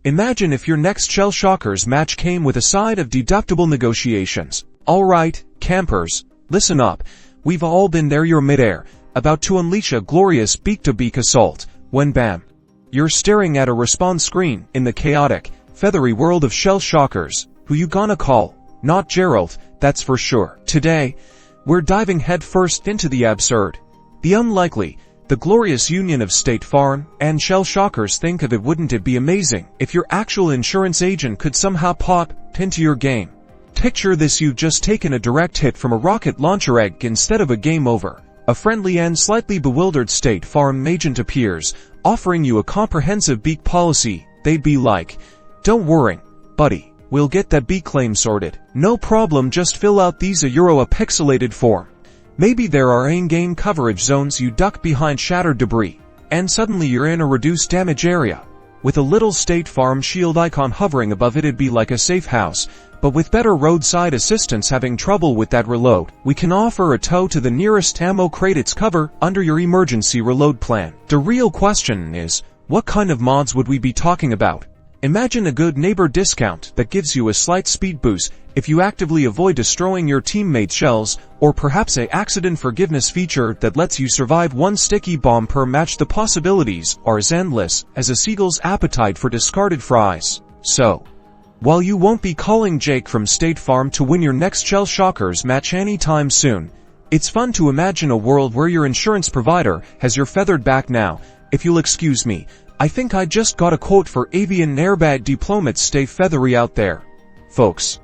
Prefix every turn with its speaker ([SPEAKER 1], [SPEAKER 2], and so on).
[SPEAKER 1] Imagine if your next Shcokers match came with a side of deductible negotiations. Alright, campers, listen up. We've all been there. You're midair, about to unleash a glorious beak-to-beak assault, when bam! You're staring at a respawn screen in the chaotic, feathery world of Shcokers. Who you gonna call? Not Gerald, that's for sure. Today, we're diving headfirst into the absurd, the unlikely, the glorious union of State Farm and Shcokers. Think of it, wouldn't it be amazing if your actual insurance agent could somehow pop into your game? Picture this: you've just taken a direct hit from a rocket launcher egg. Instead of a game over, a friendly and slightly bewildered State Farm agent appears, offering you a comprehensive beak policy. They'd be like, "Don't worry, buddy, we'll get that beak claim sorted. No problem, just fill out these a pixelated form." Maybe there are in-game coverage zones. You duck behind shattered debris, and suddenly you're in a reduced damage area, with a little State Farm shield icon hovering above it. It'd be like a safe house, but with better roadside assistance. Having trouble with that reload? We can offer a tow to the nearest ammo crate. It's cover under your emergency reload plan. The real question is, what kind of mods would we be talking about? Imagine a good neighbor discount that gives you a slight speed boost if you actively avoid destroying your teammates' shells, or perhaps a accident forgiveness feature that lets you survive one sticky bomb per match. The possibilities are as endless as a seagull's appetite for discarded fries. So, while you won't be calling Jake from State Farm to win your next Shcokers match anytime soon, it's fun to imagine a world where your insurance provider has your feathered back. Now, if you'll excuse me, I think I just got a quote for Avian airbag diplomats. Stay feathery out there, folks.